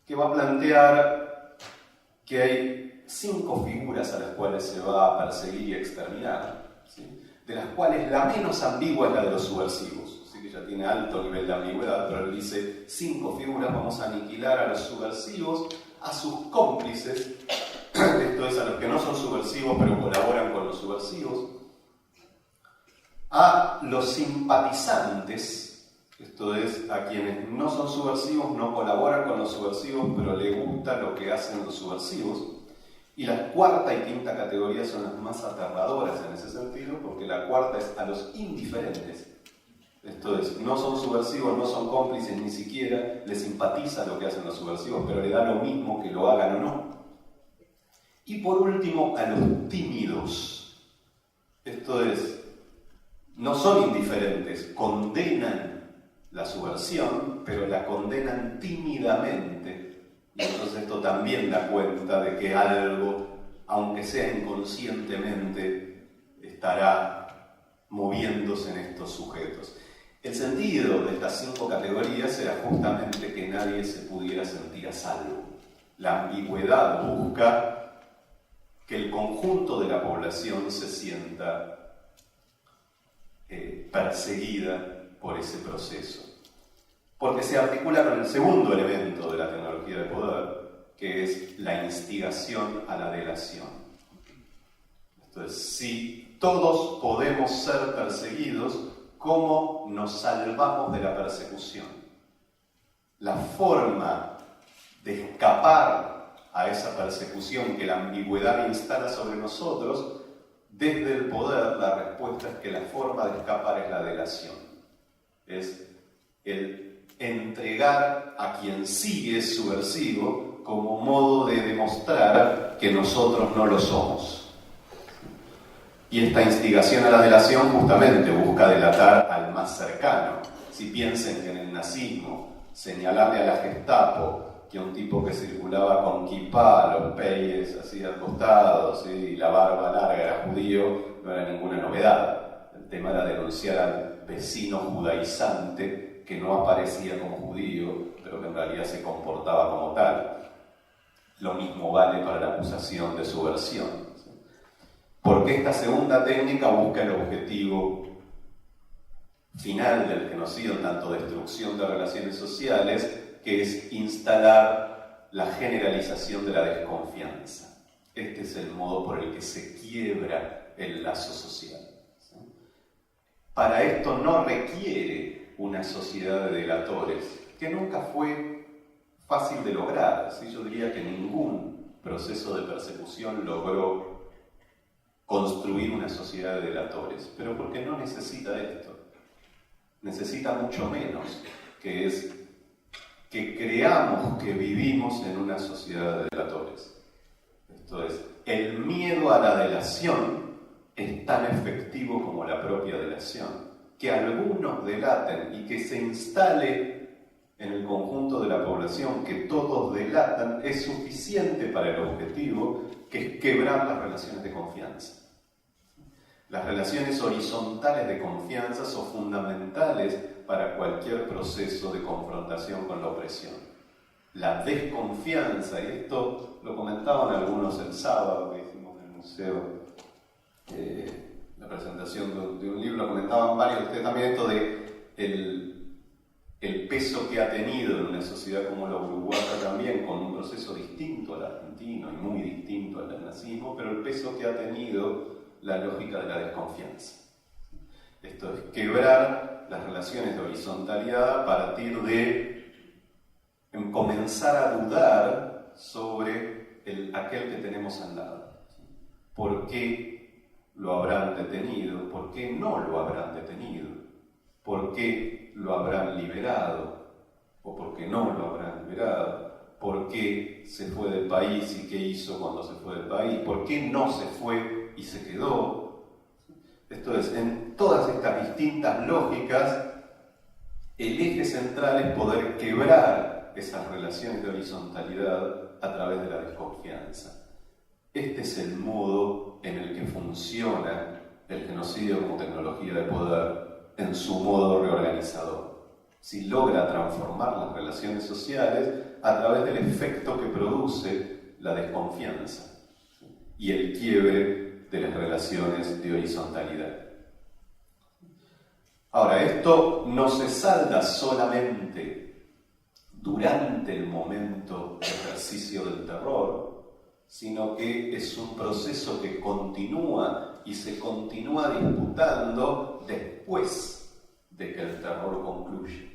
que va a plantear que hay 5 figuras a las cuales se va a perseguir y exterminar, ¿sí? De las cuales la menos ambigua es la de los subversivos, así que ya tiene alto nivel de ambigüedad, pero él dice 5 figuras, vamos a aniquilar a los subversivos, a sus cómplices, esto es, a los que no son subversivos pero colaboran con los subversivos, a los simpatizantes, esto es, a quienes no son subversivos, no colaboran con los subversivos, pero les gusta lo que hacen los subversivos. Y la cuarta y quinta categoría son las más aterradoras en ese sentido, porque la cuarta es a los indiferentes. Esto es, no son subversivos, no son cómplices, ni siquiera les simpatiza lo que hacen los subversivos, pero le da lo mismo que lo hagan o no. Y por último, a los tímidos. Esto es, no son indiferentes, condenan la subversión, pero la condenan tímidamente. Y entonces esto también da cuenta de que algo, aunque sea inconscientemente, estará moviéndose en estos sujetos. El sentido de estas 5 categorías era justamente que nadie se pudiera sentir a salvo. La ambigüedad busca que el conjunto de la población se sienta perseguida por ese proceso. Porque se articula con el segundo elemento de la tecnología de poder, que es la instigación a la delación. Entonces, si todos podemos ser perseguidos, ¿cómo nos salvamos de la persecución? La forma de escapar a esa persecución que la ambigüedad instala sobre nosotros, desde el poder, la respuesta es que la forma de escapar es la delación. Es el entregar a quien sí es subversivo como modo de demostrar que nosotros no lo somos. Y esta instigación a la delación justamente busca delatar al más cercano. Si piensen que en el nazismo señalarle a la Gestapo que un tipo que circulaba con kipá, los peyes así al costado, ¿sí? Y la barba larga era judío, no era ninguna novedad. El tema era denunciar al vecino judaizante que no aparecía como judío, pero que en realidad se comportaba como tal. Lo mismo vale para la acusación de subversión, ¿sí? Porque esta segunda técnica busca el objetivo final del genocidio, en tanto destrucción de relaciones sociales, que es instalar la generalización de la desconfianza. Este es el modo por el que se quiebra el lazo social, ¿sí? Para esto no requiere una sociedad de delatores, que nunca fue fácil de lograr, ¿sí? Yo diría que ningún proceso de persecución logró construir una sociedad de delatores, pero porque no necesita esto. Necesita mucho menos, que es que creamos que vivimos en una sociedad de delatores. Esto es, el miedo a la delación es tan efectivo como la propia delación. Que algunos delaten y que se instale en el conjunto de la población que todos delatan es suficiente para el objetivo, que es quebrar las relaciones de confianza. Las relaciones horizontales de confianza son fundamentales para cualquier proceso de confrontación con la opresión. La desconfianza, y esto lo comentaban algunos el sábado que hicimos en el museo, la presentación de un libro, lo comentaban varios de ustedes también, esto de el peso que ha tenido en una sociedad como la uruguaya también, con un proceso distinto al argentino y muy distinto al del nazismo, pero el peso que ha tenido la lógica de la desconfianza. Esto es quebrar las relaciones de horizontalidad a partir de comenzar a dudar sobre aquel que tenemos al lado. ¿Por qué lo habrán detenido? ¿Por qué no lo habrán detenido? ¿Por qué lo habrán liberado? ¿O por qué no lo habrán liberado? ¿Por qué se fue del país y qué hizo cuando se fue del país? ¿Por qué no se fue y se quedó? Esto es, en todas estas distintas lógicas, el eje central es poder quebrar esas relaciones de horizontalidad a través de la desconfianza. Este es el modo en el que funciona el genocidio como tecnología de poder en su modo reorganizador. Si logra transformar las relaciones sociales, a través del efecto que produce la desconfianza y el quiebre de las relaciones de horizontalidad. Ahora, esto no se salda solamente durante el momento de ejercicio del terror, sino que es un proceso que continúa y se continúa disputando después de que el terror concluye.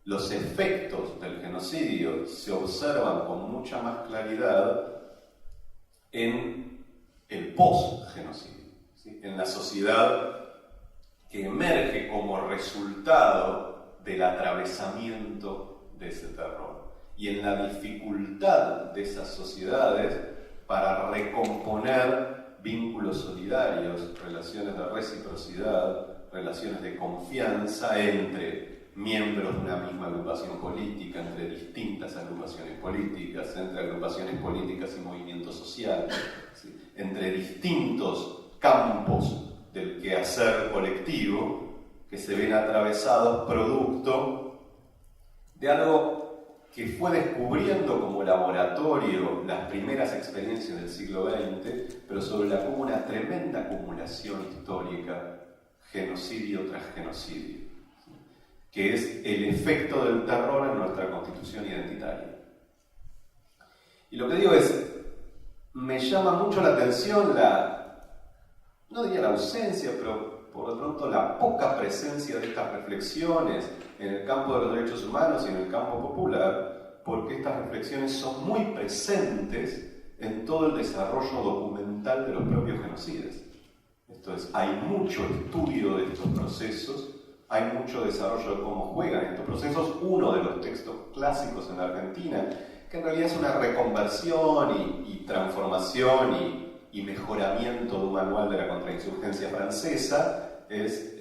Los efectos del genocidio se observan con mucha más claridad en el post-genocidio, ¿sí? En la sociedad que emerge como resultado del atravesamiento de ese terror y en la dificultad de esas sociedades para recomponer vínculos solidarios, relaciones de reciprocidad, relaciones de confianza entre miembros de una misma agrupación política, entre distintas agrupaciones políticas, entre agrupaciones políticas y movimientos sociales, ¿sí? Entre distintos campos del quehacer colectivo que se ven atravesados producto de algo que fue descubriendo como laboratorio las primeras experiencias del siglo XX, pero sobre la que hubo una tremenda acumulación histórica, genocidio tras genocidio, que es el efecto del terror en nuestra constitución identitaria. Y lo que digo es, me llama mucho la atención no diría la ausencia, pero por lo pronto la poca presencia de estas reflexiones en el campo de los derechos humanos y en el campo popular, porque estas reflexiones son muy presentes en todo el desarrollo documental de los propios genocidas. Esto es, hay mucho estudio de estos procesos, hay mucho desarrollo de cómo juegan estos procesos. Uno de los textos clásicos en la Argentina, que en realidad es una reconversión y transformación y mejoramiento de un manual de la contrainsurgencia francesa, es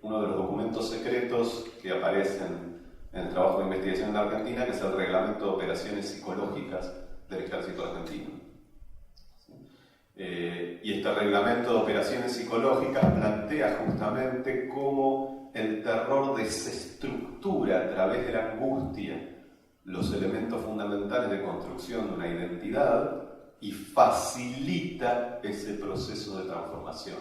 uno de los documentos secretos que aparecen en el trabajo de investigación en la Argentina, que es el Reglamento de Operaciones Psicológicas del Ejército Argentino. Y este Reglamento de Operaciones Psicológicas plantea justamente cómo el terror desestructura a través de la angustia los elementos fundamentales de construcción de una identidad y facilita ese proceso de transformación.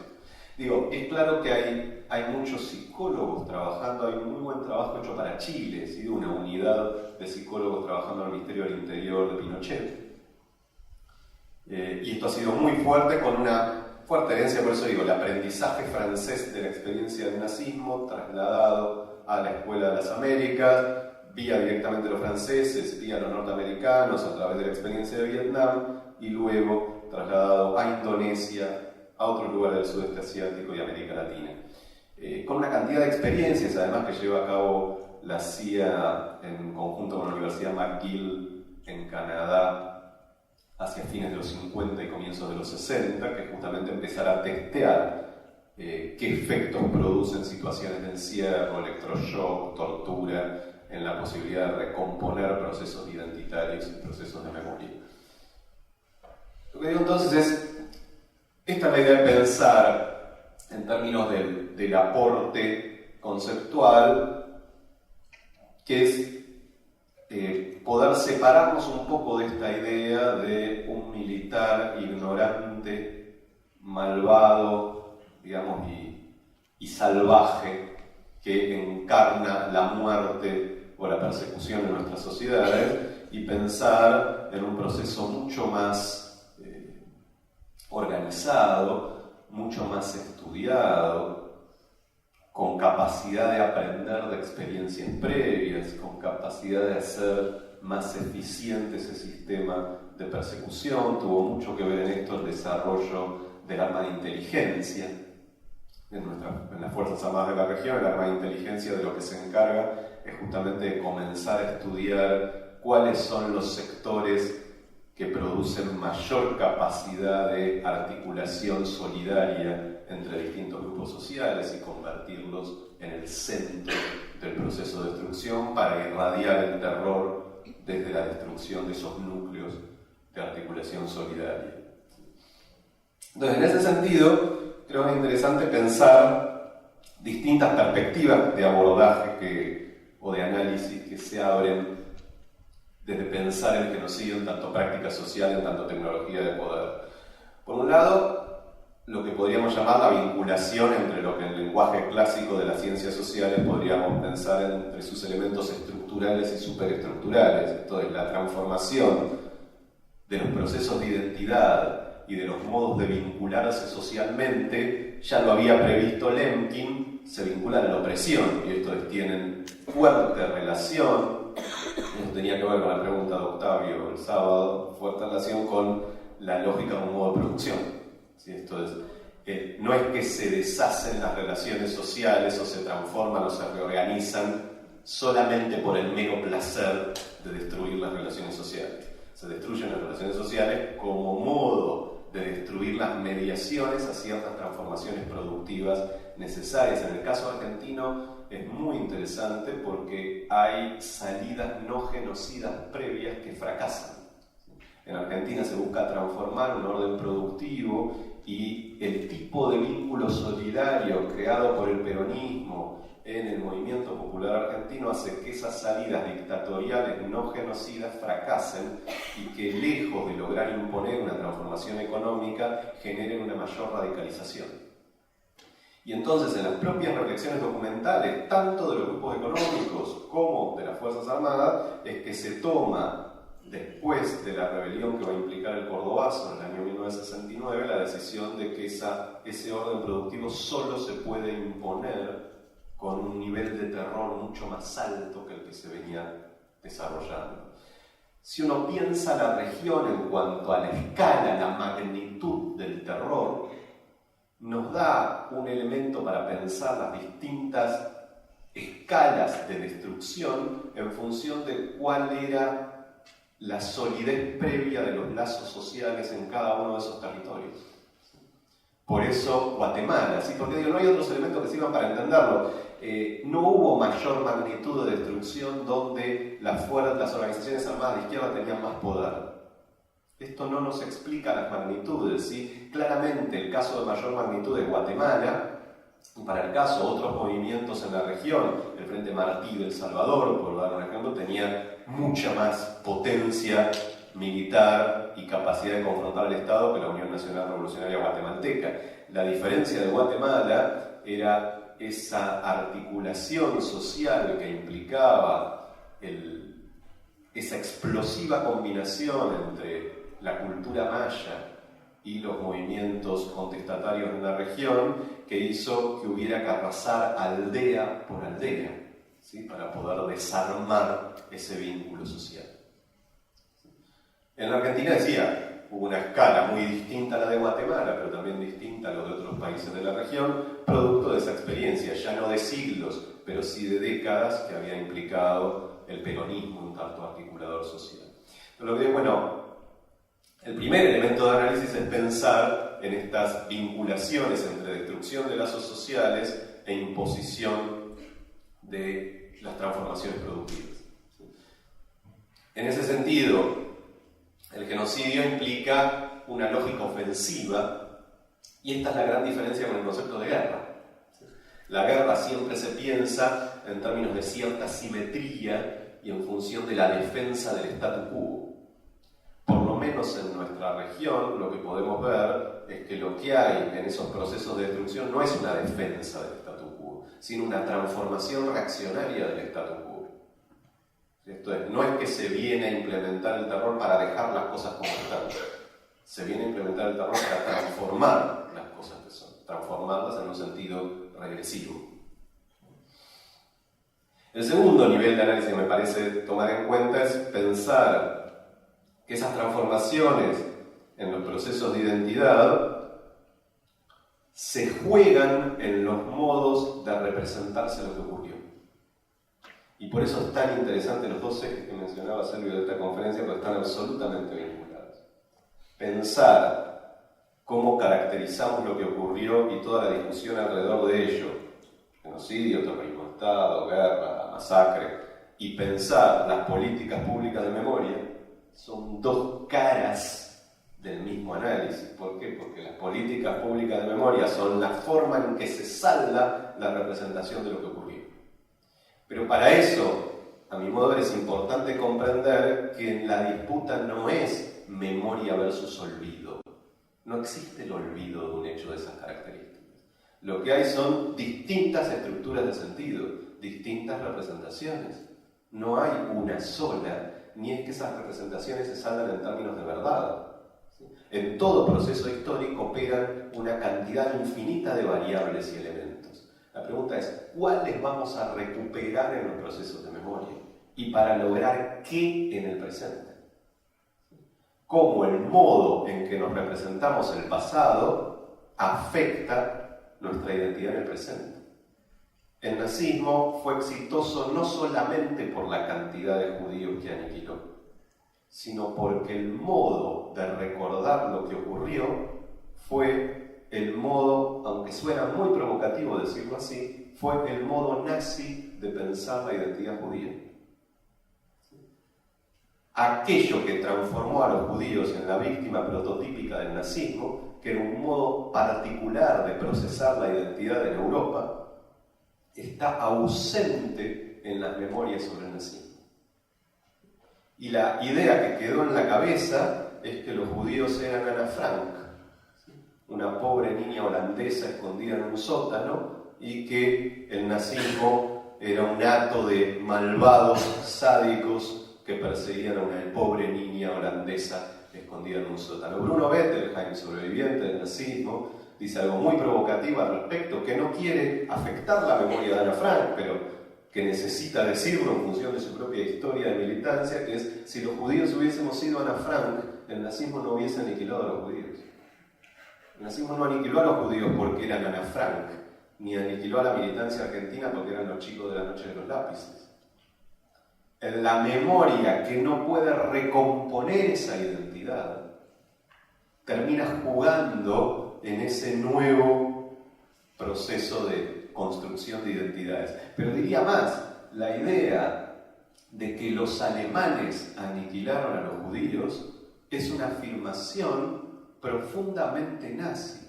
Digo, es claro que hay muchos psicólogos trabajando, hay un muy buen trabajo hecho para Chile, ¿sí? Una unidad de psicólogos trabajando en el Ministerio del Interior de Pinochet. Y esto ha sido muy fuerte, con una fuerte herencia, por eso digo, el aprendizaje francés de la experiencia del nazismo trasladado a la Escuela de las Américas, vía directamente los franceses, vía los norteamericanos, a través de la experiencia de Vietnam, y luego trasladado a Indonesia, a otros lugares del sudeste asiático y América Latina. Con una cantidad de experiencias, además, que lleva a cabo la CIA en conjunto con la Universidad McGill en Canadá hacia fines de los 50 y comienzos de los 60, que justamente empezará a testear qué efectos producen situaciones de encierro, electroshock, tortura, en la posibilidad de recomponer procesos identitarios y procesos de memoria. Lo que digo entonces es, esta es la idea de pensar en términos del aporte conceptual, que es poder separarnos un poco de esta idea de un militar ignorante, malvado, digamos, y salvaje, que encarna la muerte o la persecución en nuestras sociedades, y pensar en un proceso mucho más organizado, mucho más estudiado, con capacidad de aprender de experiencias previas, con capacidad de hacer más eficiente ese sistema de persecución. Tuvo mucho que ver en esto el desarrollo del arma de inteligencia en las Fuerzas Armadas de la región. El arma de inteligencia de lo que se encarga es justamente de comenzar a estudiar cuáles son los sectores que producen mayor capacidad de articulación solidaria entre distintos grupos sociales y convertirlos en el centro del proceso de destrucción para irradiar el terror desde la destrucción de esos núcleos de articulación solidaria. Entonces, en ese sentido, creo que es interesante pensar distintas perspectivas de abordaje que o de análisis que se abren desde pensar el genocidio en tanto práctica social, en tanto tecnología de poder. Por un lado, lo que podríamos llamar la vinculación entre lo que en el lenguaje clásico de las ciencias sociales podríamos pensar entre sus elementos estructurales y superestructurales. Esto es la transformación de los procesos de identidad y de los modos de vincularse socialmente. Ya lo había previsto Lemkin, se vinculan a la opresión, y estos tienen fuerte relación. Esto tenía que ver con la pregunta de Octavio el sábado, fuerte relación con la lógica de un modo de producción. ¿Sí? Esto es, no es que se deshacen las relaciones sociales o se transforman o se reorganizan solamente por el mero placer de destruir las relaciones sociales. Se destruyen las relaciones sociales como modo de destruir las mediaciones a ciertas transformaciones productivas necesarias. En el caso argentino es muy interesante porque hay salidas no genocidas previas que fracasan. En Argentina se busca transformar un orden productivo y el tipo de vínculo solidario creado por el peronismo en el movimiento popular argentino hace que esas salidas dictatoriales no genocidas fracasen y que, lejos de lograr imponer una transformación económica, generen una mayor radicalización. Y entonces, en las propias reflexiones documentales, tanto de los grupos económicos como de las Fuerzas Armadas, es que se toma, después de la rebelión que va a implicar el Cordobazo en el año 1969, la decisión de que ese orden productivo solo se puede imponer con un nivel de terror mucho más alto que el que se venía desarrollando. Si uno piensa la región en cuanto a la escala, la magnitud del terror, nos da un elemento para pensar las distintas escalas de destrucción en función de cuál era la solidez previa de los lazos sociales en cada uno de esos territorios. Por eso Guatemala, ¿sí? Porque digo, no hay otros elementos que sirvan para entenderlo. No hubo mayor magnitud de destrucción donde las organizaciones armadas de izquierda tenían más poder. Esto no nos explica las magnitudes, ¿sí? Claramente el caso de mayor magnitud es Guatemala, y para el caso otros movimientos en la región, el Frente Martí de El Salvador, por dar un ejemplo, tenían mucha más potencia militar y capacidad de confrontar al Estado que la Unión Nacional Revolucionaria Guatemalteca. La diferencia de Guatemala era esa articulación social que implicaba esa explosiva combinación entre la cultura maya y los movimientos contestatarios en la región, que hizo que hubiera que arrasar aldea por aldea, ¿sí? Para poder desarmar ese vínculo social. En la Argentina decía, hubo una escala muy distinta a la de Guatemala, pero también distinta a la de otros países de la región, producto de esa experiencia, ya no de siglos, pero sí de décadas, que había implicado el peronismo, un tanto articulador social. Pero lo que bueno, el primer elemento de análisis es pensar en estas vinculaciones entre destrucción de lazos sociales e imposición de las transformaciones productivas. En ese sentido, el genocidio implica una lógica ofensiva, y esta es la gran diferencia con el concepto de guerra. La guerra siempre se piensa en términos de cierta simetría y en función de la defensa del statu quo. Por lo menos en nuestra región, lo que podemos ver es que lo que hay en esos procesos de destrucción no es una defensa del statu quo, sino una transformación reaccionaria del statu quo. Esto es, no es que se viene a implementar el terror para dejar las cosas como están. Se viene a implementar el terror para transformar las cosas que son, transformarlas en un sentido regresivo. El segundo nivel de análisis que me parece tomar en cuenta es pensar que esas transformaciones en los procesos de identidad se juegan en los modos de representarse lo que ocurrió. Y por eso es tan interesante los dos ejes que mencionaba Sergio de esta conferencia, porque están absolutamente vinculados. Pensar cómo caracterizamos lo que ocurrió y toda la discusión alrededor de ello, genocidio, terrorismo de Estado, guerra, masacre, y pensar las políticas públicas de memoria, son dos caras del mismo análisis. ¿Por qué? Porque las políticas públicas de memoria son la forma en que se salda la representación de lo que ocurrió. Pero para eso, a mi modo de ver, es importante comprender que la disputa no es memoria versus olvido. No existe el olvido de un hecho de esas características. Lo que hay son distintas estructuras de sentido, distintas representaciones. No hay una sola, ni es que esas representaciones se salgan en términos de verdad. En todo proceso histórico operan una cantidad infinita de variables y elementos. La pregunta es, ¿cuáles vamos a recuperar en los procesos de memoria? ¿Y para lograr qué en el presente? Cómo el modo en que nos representamos el pasado afecta nuestra identidad en el presente. El nazismo fue exitoso no solamente por la cantidad de judíos que aniquiló, sino porque el modo de recordar lo que ocurrió fue el modo, aunque suena muy provocativo decirlo así, fue el modo nazi de pensar la identidad judía. Aquello que transformó a los judíos en la víctima prototípica del nazismo, que era un modo particular de procesar la identidad en Europa, está ausente en las memorias sobre el nazismo. Y la idea que quedó en la cabeza es que los judíos eran Ana Frank, una pobre niña holandesa escondida en un sótano, y que el nazismo era un acto de malvados sádicos que perseguían a una pobre niña holandesa escondida en un sótano. Bruno Bettelheim, sobreviviente del nazismo, dice algo muy provocativo al respecto, que no quiere afectar la memoria de Ana Frank, pero que necesita decirlo en función de su propia historia de militancia, que es, si los judíos hubiésemos sido Ana Frank, el nazismo no hubiese aniquilado a los judíos. El nazismo no aniquiló a los judíos porque eran Ana Frank, ni aniquiló a la militancia argentina porque eran los chicos de la noche de los lápices. En la memoria que no puede recomponer esa identidad, termina jugando en ese nuevo proceso de construcción de identidades. Pero diría más, la idea de que los alemanes aniquilaron a los judíos es una afirmación profundamente nazi.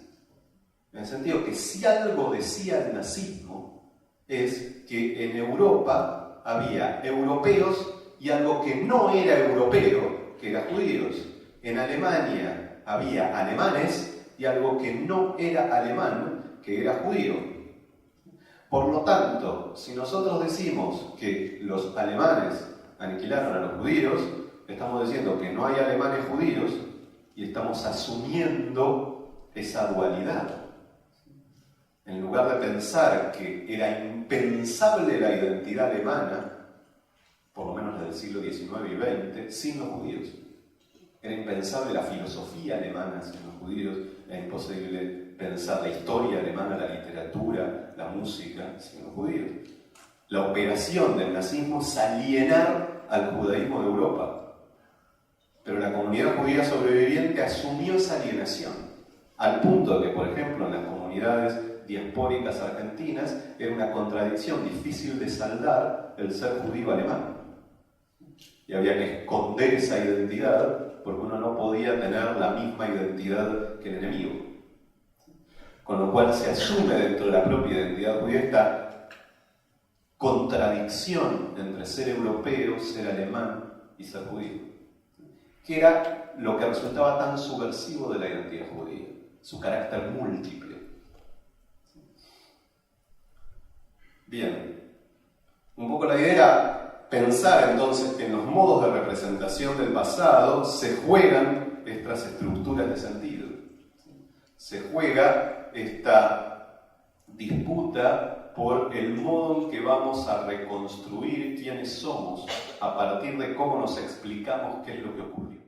En el sentido que si algo decía el nazismo es que en Europa había europeos y algo que no era europeo, que eran judíos. En Alemania había alemanes y algo que no era alemán, que era judío. Por lo tanto, si nosotros decimos que los alemanes aniquilaron a los judíos, estamos diciendo que no hay alemanes judíos y estamos asumiendo esa dualidad. En lugar de pensar que era impensable la identidad alemana, por lo menos del siglo XIX y XX, sin los judíos. Era impensable la filosofía alemana sin los judíos, era imposible pensar la historia alemana, la literatura, la música sin los judíos. La operación del nazismo es alienar al judaísmo de Europa. Pero la comunidad judía sobreviviente asumió esa alienación, al punto de que, por ejemplo, en las comunidades diaspóricas argentinas era una contradicción difícil de saldar el ser judío alemán. Y había que esconder esa identidad porque uno no podía tener la misma identidad que el enemigo. Con lo cual se asume dentro de la propia identidad judía esta contradicción entre ser europeo, ser alemán y ser judío, que era lo que resultaba tan subversivo de la identidad judía, su carácter múltiple. Bien, un poco la idea era pensar entonces que en los modos de representación del pasado se juegan estas estructuras de sentido. Se juega esta disputa por el modo en que vamos a reconstruir quiénes somos a partir de cómo nos explicamos qué es lo que ocurrió.